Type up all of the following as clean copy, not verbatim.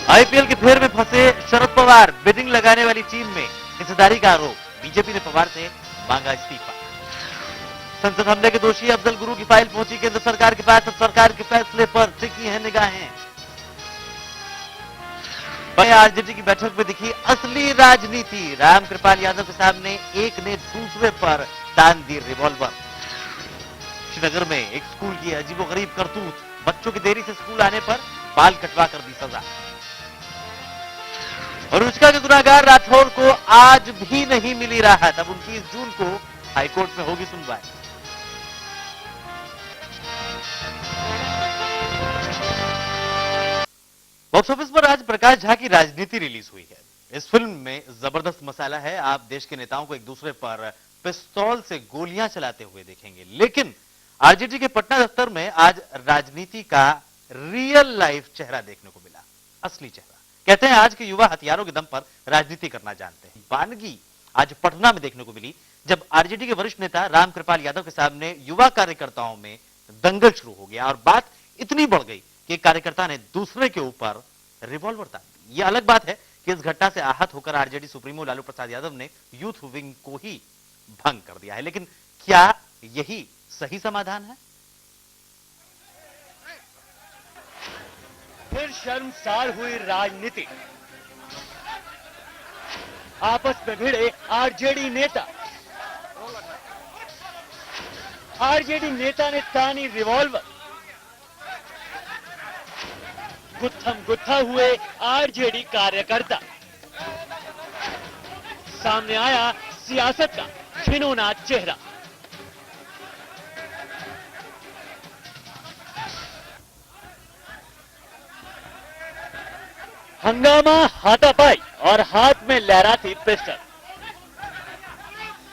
IPL के फेर में फंसे शरद पवार, बिडिंग लगाने वाली टीम में हिस्सेदारी का आरोप। बीजेपी ने पवार से मांगा इस्तीफा। संसद हमले के दोषी अफजल गुरु की फाइल पहुंची केंद्र सरकार के पास। अब सरकार के फैसले पर टिकी हैं निगाहें। आरजेडी की बैठक में दिखी असली राजनीति। रामकृपाल यादव के सामने एक ने दूसरे पर तान दी रिवॉल्वर। श्रीनगर में एक स्कूल की अजीबोगरीब करतूत। बच्चों की देरी से स्कूल आने पर बाल कटवा कर दी सजा। और रुचिका के गुनाहगार राठौर को आज भी नहीं मिली राहत। अब 29 जून को हाईकोर्ट में होगी सुनवाई। बॉक्स ऑफिस पर आज प्रकाश झा की राजनीति रिलीज हुई है। इस फिल्म में जबरदस्त मसाला है। आप देश के नेताओं को एक दूसरे पर पिस्तौल से गोलियां चलाते हुए देखेंगे। लेकिन आरजेडी के पटना दफ्तर में आज राजनीति का रियल लाइफ चेहरा देखने को मिला, असली चेहरा। कहते हैं आज के युवा हथियारों के दम पर राजनीति करना जानते हैं। वानगी आज पटना में देखने को मिली जब आरजेडी के वरिष्ठ नेता रामकृपाल यादव के सामने युवा कार्यकर्ताओं में दंगल शुरू हो गया और बात इतनी बढ़ गई कि एक कार्यकर्ता ने दूसरे के ऊपर रिवॉल्वर तान दी। यह अलग बात है कि इस घटना से आहत होकर आरजेडी सुप्रीमो लालू प्रसाद यादव ने यूथ विंग को ही भंग कर दिया है। लेकिन क्या यही सही समाधान है? फिर शर्मसार हुई राजनीति। आपस में भिड़े आरजेडी नेता। आरजेडी नेता ने तानी रिवॉल्वर। गुत्थम गुत्था हुए आरजेडी कार्यकर्ता। सामने आया सियासत का घिनौना चेहरा। हंगामा, हाथापाई और हाथ में लहराती पिस्टल।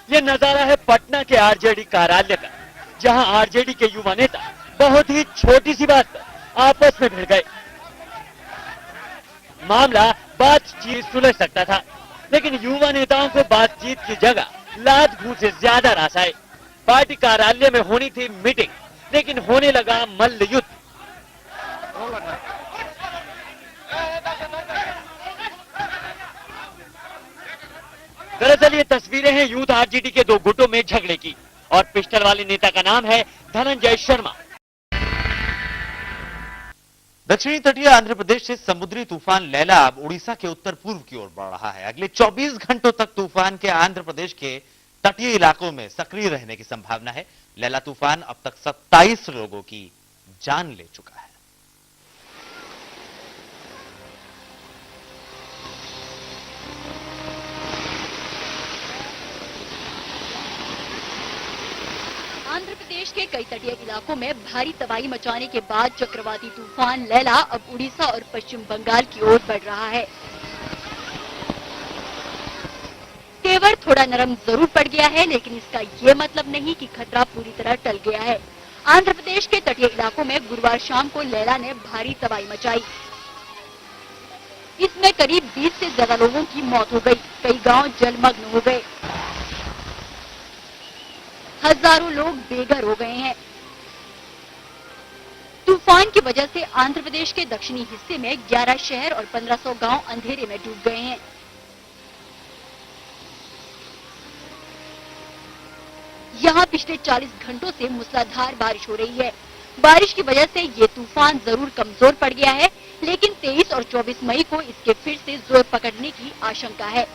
यह नजारा है पटना के आरजेडी कार्यालय का, जहां आरजेडी के युवा नेता बहुत ही छोटी सी बात पर आपस में भिड़ गए। मामला बातचीत सुलझ सकता था, लेकिन युवा नेताओं को बातचीत की जगह लात घूं से ज्यादा रास आए। पार्टी कार्यालय में होनी थी मीटिंग, लेकिन होने लगा मल्ल युद्ध। दरअसल ये तस्वीरें हैं यूथ आरजेडी के दो गुटों में झगड़े की, और पिस्टल वाले नेता का नाम है धनंजय शर्मा। दक्षिणी तटीय आंध्र प्रदेश से समुद्री तूफान लैला अब उड़ीसा के उत्तर पूर्व की ओर बढ़ रहा है। अगले 24 घंटों तक तूफान के आंध्र प्रदेश के तटीय इलाकों में सक्रिय रहने की संभावना है। लैला तूफान अब तक 27 लोगों की जान ले चुका है। आंध्र प्रदेश के कई तटीय इलाकों में भारी तबाही मचाने के बाद चक्रवाती तूफान लैला अब उड़ीसा और पश्चिम बंगाल की ओर बढ़ रहा है। तेवर थोड़ा नरम जरूर पड़ गया है, लेकिन इसका ये मतलब नहीं कि खतरा पूरी तरह टल गया है। आंध्र प्रदेश के तटीय इलाकों में गुरुवार शाम को लैला ने भारी तबाही मचाई। इसमें करीब 20 से ज्यादा लोगों की मौत हो गई। कई गांव जलमग्न हो गए। हजारों लोग बेघर हो गए हैं। तूफान की वजह से आंध्र प्रदेश के दक्षिणी हिस्से में 11 शहर और 1500 गांव अंधेरे में डूब गए हैं। यहां पिछले 40 घंटों से मूसलाधार बारिश हो रही है। बारिश की वजह से ये तूफान जरूर कमजोर पड़ गया है, लेकिन 23 और 24 मई को इसके फिर से जोर पकड़ने की आशंका है।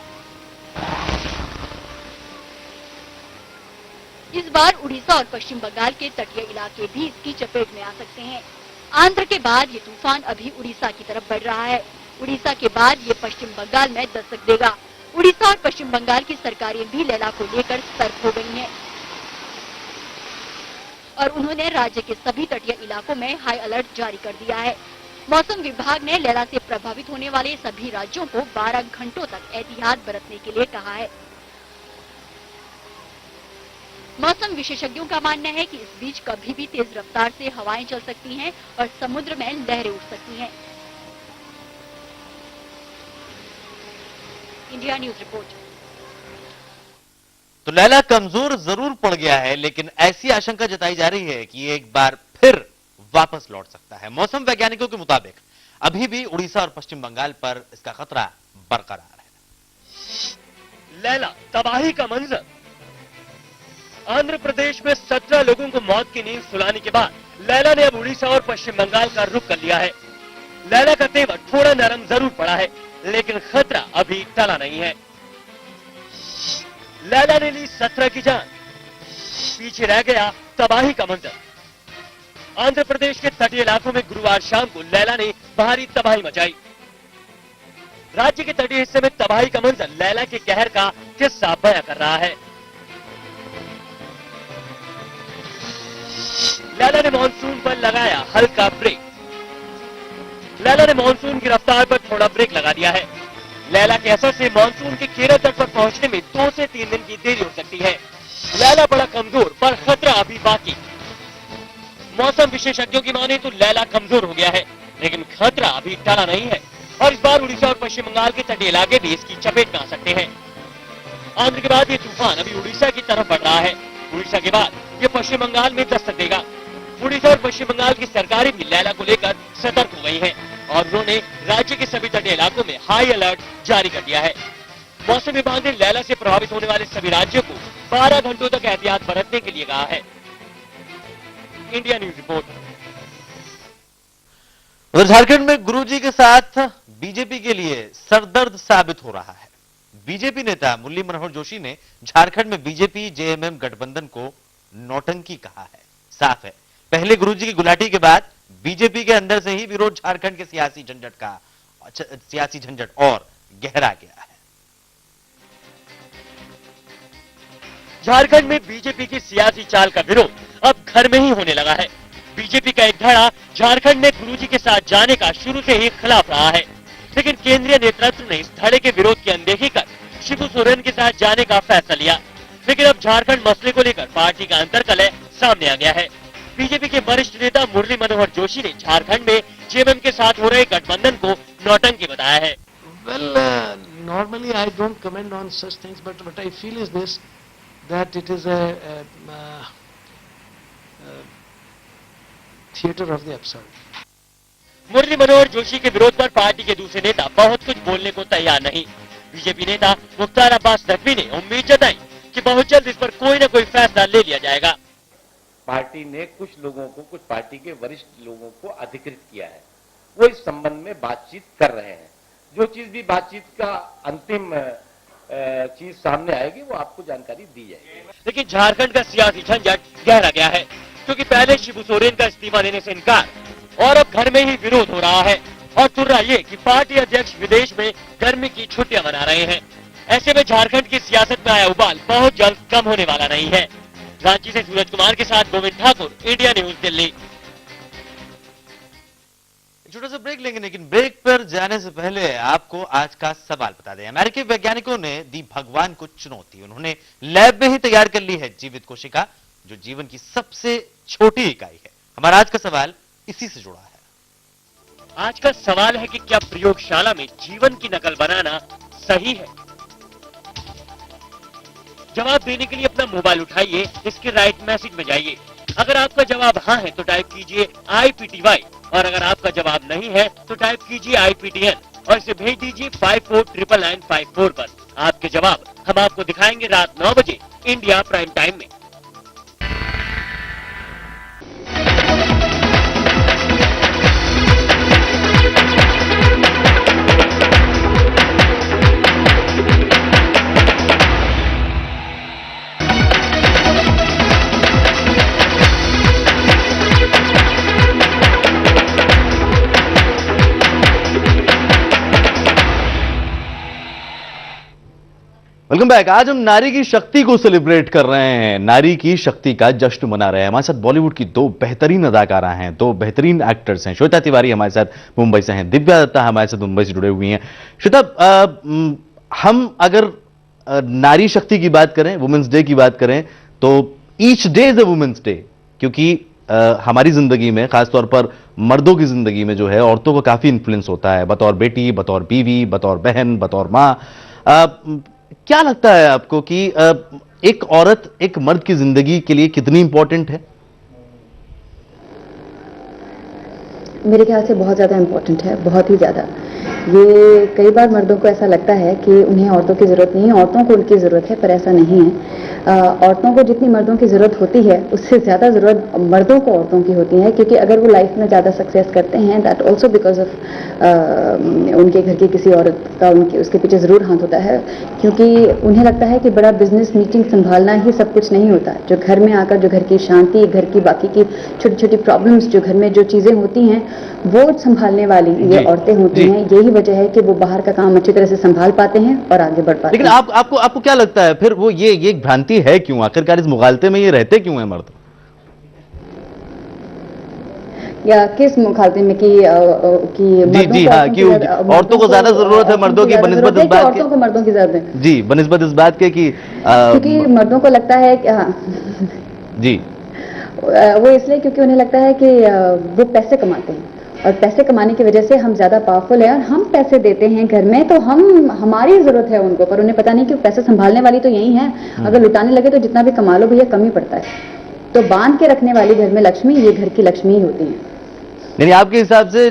इस बार उड़ीसा और पश्चिम बंगाल के तटीय इलाके भी इसकी चपेट में आ सकते हैं। आंध्र के बाद ये तूफान अभी उड़ीसा की तरफ बढ़ रहा है। उड़ीसा के बाद ये पश्चिम बंगाल में दस्तक देगा। उड़ीसा और पश्चिम बंगाल की सरकारें भी लैला को लेकर सतर्क हो गई हैं और उन्होंने राज्य के सभी तटीय इलाकों में हाई अलर्ट जारी कर दिया है। मौसम विभाग ने लैला से प्रभावित होने वाले सभी राज्यों को 12 घंटों तक एहतियात बरतने के लिए कहा है। मौसम विशेषज्ञों का मानना है कि इस बीच कभी भी तेज रफ्तार से हवाएं चल सकती हैं और समुद्र में लहरें उठ सकती हैं। India news report. तो लैला कमजोर जरूर पड़ गया है, लेकिन ऐसी आशंका जताई जा रही है कि एक बार फिर वापस लौट सकता है। मौसम वैज्ञानिकों के मुताबिक अभी भी उड़ीसा और पश्चिम बंगाल पर इसका खतरा बरकरार है। लैला तबाही का मंजर। आंध्र प्रदेश में 17 लोगों को मौत की नींद सुलाने के बाद लैला ने अब उड़ीसा और पश्चिम बंगाल का रुख कर लिया है। लैला का तेवर थोड़ा नरम जरूर पड़ा है, लेकिन खतरा अभी टला नहीं है। लैला ने ली 17 की जान, पीछे रह गया तबाही का मंजर। आंध्र प्रदेश के तटीय इलाकों में गुरुवार शाम को लैला ने भारी तबाही मचाई। राज्य के तटीय हिस्से में तबाही का मंजर लैला के कहर का किस्सा बयां कर रहा है। लैला ने मानसून पर लगाया हल्का ब्रेक। लैला ने मानसून की रफ्तार पर थोड़ा ब्रेक लगा दिया है। लैला के असर से मानसून के केरल तट पर पहुंचने में 2 से 3 दिन की देरी हो सकती है। लैला बड़ा कमजोर, पर खतरा अभी बाकी। मौसम विशेषज्ञों की माने तो लैला कमजोर हो गया है, लेकिन खतरा अभी टला नहीं है और इस बार उड़ीसा और पश्चिम बंगाल के तटीय इलाके भी इसकी चपेट में आ सकते हैं। आंध्र के बाद ये तूफान अभी उड़ीसा की तरफ बढ़ रहा है। उड़ीसा के बाद ये पश्चिम बंगाल में दस्तक देगा। उड़ीसा और पश्चिम बंगाल की सरकारें भी लैला को लेकर सतर्क हो गई हैं और उन्होंने राज्य के सभी तटीय इलाकों में हाई अलर्ट जारी कर दिया है। मौसम विभाग ने लैला से प्रभावित होने वाले सभी राज्यों को 12 घंटों तक एहतियात बरतने के लिए कहा है। India news report. उधर झारखंड में गुरुजी के साथ बीजेपी के लिए सरदर्द साबित हो रहा है। बीजेपी नेता मुरली मनोहर जोशी ने झारखंड में बीजेपी जेएमएम गठबंधन को नौटंकी कहा है। साफ है, पहले गुरुजी की गुलाटी के बाद बीजेपी के अंदर से ही विरोध झारखंड के सियासी झंझट और गहरा गया है। झारखंड में बीजेपी की सियासी चाल का विरोध अब घर में ही होने लगा है। बीजेपी का एक धड़ा झारखंड में गुरुजी के साथ जाने का शुरू से ही खिलाफ रहा है, लेकिन केंद्रीय नेतृत्व ने इस धड़े के विरोध की अनदेखी कर शिबू सोरेन के साथ जाने का फैसला लिया। लेकिन अब झारखंड मसले को लेकर पार्टी का अंतर्कलह सामने आ गया है। बीजेपी के वरिष्ठ नेता मुरली मनोहर जोशी ने झारखंड में जेएमएम के साथ हो रहे गठबंधन को नौटंकी बताया है। Well, normally I don't comment on such things, but what I feel is this, that it is a theatre of the absurd. Murli Manohar Joshi के विरोध पर पार्टी के दूसरे नेता बहुत कुछ बोलने को तैयार नहीं। बीजेपी नेता मुख्तार अब्बास नकवी ने उम्मीद जताई कि बहुत जल्द इस पर कोई न कोई फैसला ले लिया जाएगा। पार्टी ने कुछ लोगों को, कुछ पार्टी के वरिष्ठ लोगों को अधिकृत किया है, वो इस संबंध में बातचीत कर रहे हैं। जो चीज भी बातचीत का अंतिम चीज सामने आएगी वो आपको जानकारी दी जाएगी। लेकिन झारखंड का सियासी झंझट गहरा गया है, क्योंकि पहले शिबू सोरेन का इस्तीफा देने से इनकार और अब घर में ही विरोध हो रहा है। और तुर्रा ये कि पार्टी अध्यक्ष विदेश में गर्मी की छुट्टियां मना रहे हैं। ऐसे में झारखंड की सियासत में आया उबाल बहुत जल्द कम होने वाला नहीं है। रांची से सूरज कुमार के साथ गोविंद ठाकुर, इंडिया न्यूज, दिल्ली। छोटा सा ब्रेक लेंगे, लेकिन ब्रेक पर जाने से पहले आपको आज का सवाल बता दें। अमेरिकी वैज्ञानिकों ने दी भगवान को चुनौती। उन्होंने लैब में ही तैयार कर ली है जीवित कोशिका, जो जीवन की सबसे छोटी इकाई है। हमारा आज का सवाल इसी से जुड़ा है। आज का सवाल है कि क्या प्रयोगशाला में जीवन की नकल बनाना सही है? जवाब देने के लिए अपना मोबाइल उठाइए, इसके राइट मैसेज में जाइए। अगर आपका जवाब हाँ है तो टाइप कीजिए IPTY, और अगर आपका जवाब नहीं है तो टाइप कीजिए IPTN और इसे भेज दीजिए 549954 पर। आपके जवाब हम आपको दिखाएंगे रात 9 बजे इंडिया प्राइम टाइम में। Welcome back. आज हम नारी की शक्ति को सेलिब्रेट कर रहे हैं, नारी की शक्ति का जश्न मना रहे हैं। हमारे साथ बॉलीवुड की 2 बेहतरीन अदाकारा हैं, 2 बेहतरीन एक्टर्स हैं। श्वेता तिवारी हमारे साथ मुंबई से हैं, दिव्या दत्ता हमारे साथ मुंबई से जुड़े हुई हैं। श्वेता, हम अगर नारी शक्ति की बात करें, वुमेन्स डे की बात करें, तो each day is a women's day, क्योंकि हमारी जिंदगी में, खासतौर पर मर्दों की जिंदगी में जो है, औरतों को काफी इन्फ्लुएंस होता है, बतौर बेटी, बतौर बीवी, बतौर बहन, बतौर माँ। क्या लगता है आपको कि एक औरत एक मर्द की जिंदगी के लिए कितनी इंपॉर्टेंट है? मेरे ख्याल से बहुत ज़्यादा इम्पोर्टेंट है, बहुत ही ज़्यादा। ये कई बार मर्दों को ऐसा लगता है कि उन्हें औरतों की ज़रूरत नहीं है, औरतों को उनकी ज़रूरत है, पर ऐसा नहीं है। औरतों को जितनी मर्दों की ज़रूरत होती है, उससे ज़्यादा ज़रूरत मर्दों को औरतों की होती है, क्योंकि अगर वो लाइफ में ज़्यादा सक्सेस करते हैं, दैट ऑल्सो बिकॉज ऑफ उनके घर की किसी औरत का उनके उसके पीछे ज़रूर हाथ होता है, क्योंकि उन्हें लगता है कि बड़ा बिजनेस मीटिंग संभालना ही सब कुछ नहीं होता। जो घर में आकर जो घर की शांति, घर की बाकी की छोटी छोटी प्रॉब्लम्स, जो घर में जो चीज़ें होती हैं, वो संभालने वाली ये औरतें होती हैं। यही वजह है कि वो बाहर का काम अच्छी तरह से संभाल पाते हैं और आगे बढ़ पाते लेकिन हैं। आपको क्या लगता है फिर वो ये एक भ्रांति है क्यों? आखिरकार इस मुगालते में ये रहते क्यों हैं मर्द? या किस मुखालते में कि जी हाँ, कि औरतों को ज्यादा जरूरत है मर्दों की बनिस्बत इस बात औरतों को मर्दों की जरूरत है जी, बनिस्बत इस बात के कि क्योंकि मर्दों को लगता है कि जी वो इसलिए क्योंकि उन्हें लगता है कि वो पैसे कमाते हैं और पैसे कमाने की वजह से हम ज्यादा पावरफुल हैं और हम पैसे देते हैं घर में, तो हमारी जरूरत है उनको, पर उन्हें पता नहीं कि पैसे संभालने वाली तो यही है। अगर लुटाने लगे तो जितना भी कमा लो भैया कम ही पड़ता है। तो बांध के रखने वाली घर में लक्ष्मी, ये घर की लक्ष्मी ही होती है। यानी आपके हिसाब से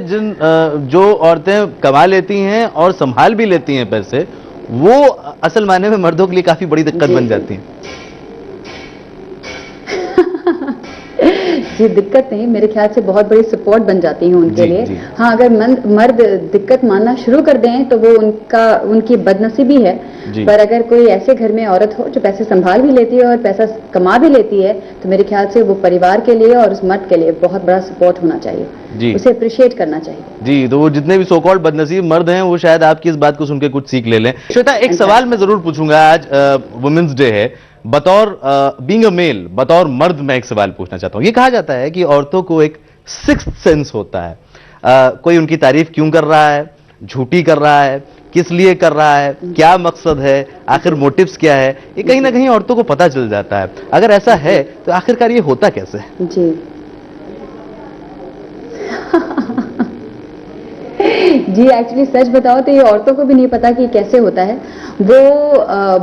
जो औरतें कमा लेती हैं और संभाल भी लेती हैं पैसे, वो असल मायने में मर्दों के लिए काफी बड़ी दिक्कत बन जाती हैं। जी, दिक्कत नहीं, मेरे ख्याल से बहुत बड़ी सपोर्ट बन जाती है उनके लिए। हाँ, अगर मर्द दिक्कत मानना शुरू कर दें तो वो उनकी बदनसीबी है। पर अगर कोई ऐसे घर में औरत हो जो पैसे संभाल भी लेती है और पैसा कमा भी लेती है, तो मेरे ख्याल से वो परिवार के लिए और उस मर्द के लिए बहुत बड़ा सपोर्ट होना चाहिए, उसे अप्रिशिएट करना चाहिए। जी, तो वो जितने भी सो कॉल्ड बदनसीब मर्द हैं वो शायद आपकी इस बात को सुनकर कुछ सीख ले लें। श्वेता, एक सवाल मैं जरूर पूछूंगा, आज वुमेन्स डे है, बतौर बीइंग अ मेल, बतौर मर्द मैं एक सवाल पूछना चाहता हूं। ये कहा जाता है कि औरतों को एक सिक्स्थ सेंस होता है। कोई उनकी तारीफ क्यों कर रहा है, झूठी कर रहा है, किस लिए कर रहा है, क्या मकसद है, आखिर मोटिव्स क्या है, ये कहीं ना कहीं औरतों को पता चल जाता है। अगर ऐसा है तो आखिरकार ये होता कैसे है? जी जी, एक्चुअली सच बताओ तो ये औरतों को भी नहीं पता कि कैसे होता है। वो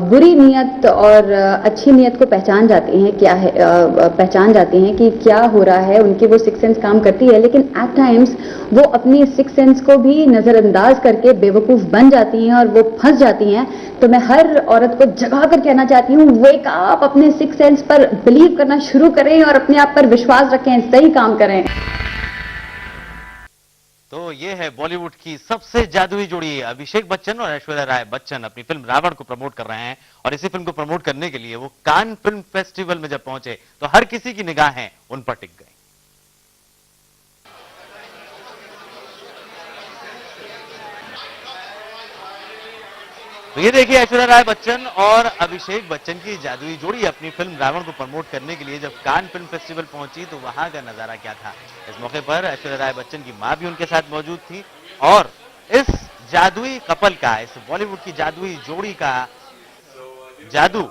बुरी नीयत और अच्छी नीयत को पहचान जाती हैं, क्या है पहचान जाती हैं कि क्या हो रहा है, उनकी वो सिक्स सेंस काम करती है। लेकिन एट टाइम्स वो अपनी सिक्स सेंस को भी नजरअंदाज करके बेवकूफ बन जाती हैं और वो फंस जाती हैं। तो मैं हर औरत को जगा कर कहना चाहती हूँ, वेक अप, अपने सिक्स सेंस पर बिलीव करना शुरू करें और अपने आप पर विश्वास रखें, सही काम करें। तो ये है बॉलीवुड की सबसे जादुई जोड़ी। अभिषेक बच्चन और ऐश्वर्या राय बच्चन अपनी फिल्म रावण को प्रमोट कर रहे हैं और इसी फिल्म को प्रमोट करने के लिए वो कान फिल्म फेस्टिवल में जब पहुंचे तो हर किसी की निगाहें उन पर टिक गई। तो ये देखिए ऐश्वर्या राय बच्चन और अभिषेक बच्चन की जादुई जोड़ी अपनी फिल्म रावण को प्रमोट करने के लिए जब कान फिल्म फेस्टिवल पहुंची तो वहां का नजारा क्या था। इस मौके पर ऐश्वर्या राय बच्चन की मां भी उनके साथ मौजूद थी और इस जादुई कपल का, इस बॉलीवुड की जादुई जोड़ी का जादू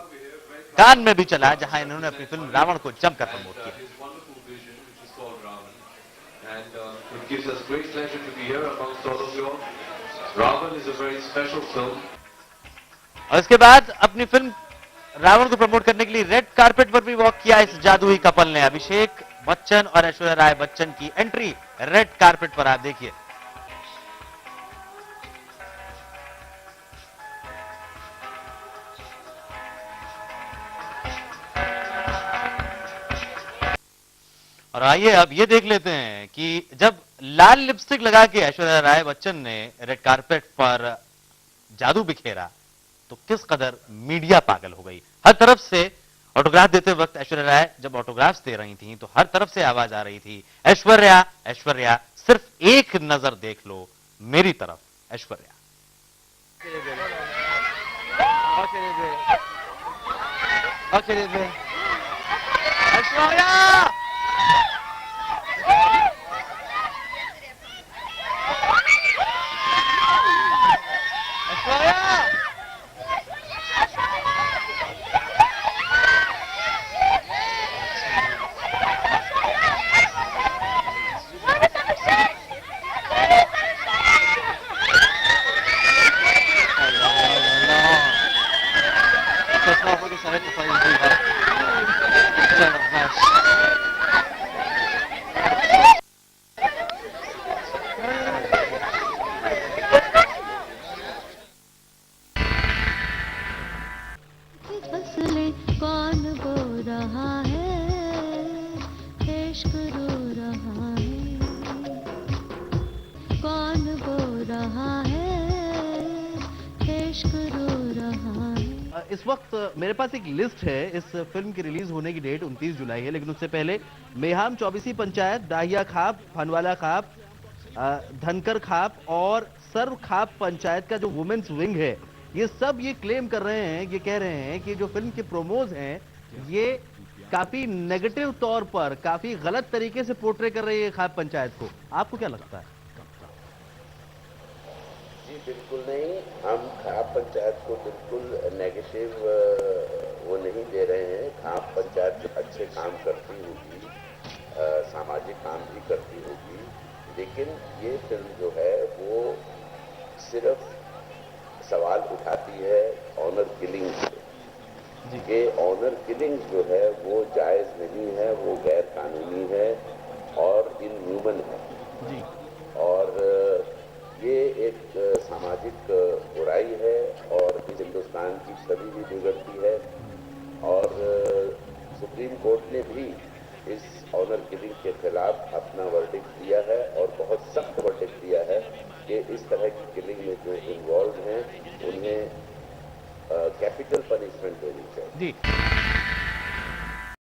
कान में भी चला, जहां इन्होंने अपनी फिल्म रावण को जमकर प्रमोट किया। और इसके बाद अपनी फिल्म रावण को प्रमोट करने के लिए रेड कारपेट पर भी वॉक किया इस जादुई कपल ने। अभिषेक बच्चन और ऐश्वर्या राय बच्चन की एंट्री रेड कारपेट पर आप देखिए। और आइए अब ये देख लेते हैं कि जब लाल लिपस्टिक लगा के ऐश्वर्या राय बच्चन ने रेड कारपेट पर जादू बिखेरा तो किस कदर मीडिया पागल हो गई। हर तरफ से ऑटोग्राफ देते वक्त ऐश्वर्या राय जब ऑटोग्राफ्स दे रही थी तो हर तरफ से आवाज आ रही थी, ऐश्वर्या ऐश्वर्या, सिर्फ एक नजर देख लो मेरी तरफ ऐश्वर्या। ऐश्वर्या इश्क रो रहा है, कौन बो रहा है, इश्क रो रहा है। इस वक्त मेरे पास एक लिस्ट है। इस फिल्म की रिलीज होने की डेट 29 जुलाई है, लेकिन उससे पहले मेहाम 24 पंचायत, दाहिया खाप, फनवाला खाप, धनकर खाप और सर्व खाप पंचायत का जो वुमेन्स विंग है, ये सब ये क्लेम कर रहे हैं, ये कह रहे हैं कि जो फिल्म के प्रोमोज हैं ये काफी नेगेटिव तौर पर, काफी गलत तरीके से पोर्ट्रे कर रही है खाप पंचायत को। आपको क्या लगता है? जी बिल्कुल नहीं, हम खाप पंचायत को बिल्कुल नेगेटिव वो नहीं दे रहे हैं। खाप पंचायत अच्छे काम करती होगी, सामाजिक काम भी करती होगी, लेकिन ये फिल्म जो है वो सिर्फ सवाल उठाती है ऑनर किलिंग से। ये ऑनर किलिंग जो है वो जायज नहीं है, वो गैर कानूनी है और इनह्यूमन है जी। और ये एक सामाजिक बुराई है और इस हिंदुस्तान की छवि भी बिगड़ती है। और सुप्रीम कोर्ट ने भी इस ऑनर किलिंग के खिलाफ अपना वर्डिक्ट दिया है और बहुत सख्त वर्डिक्ट दिया है कि इस तरह की किलिंग में जो इन्वॉल्व हैं उन्हें कैपिटल पनिशमेंट देनी चाहिए जी।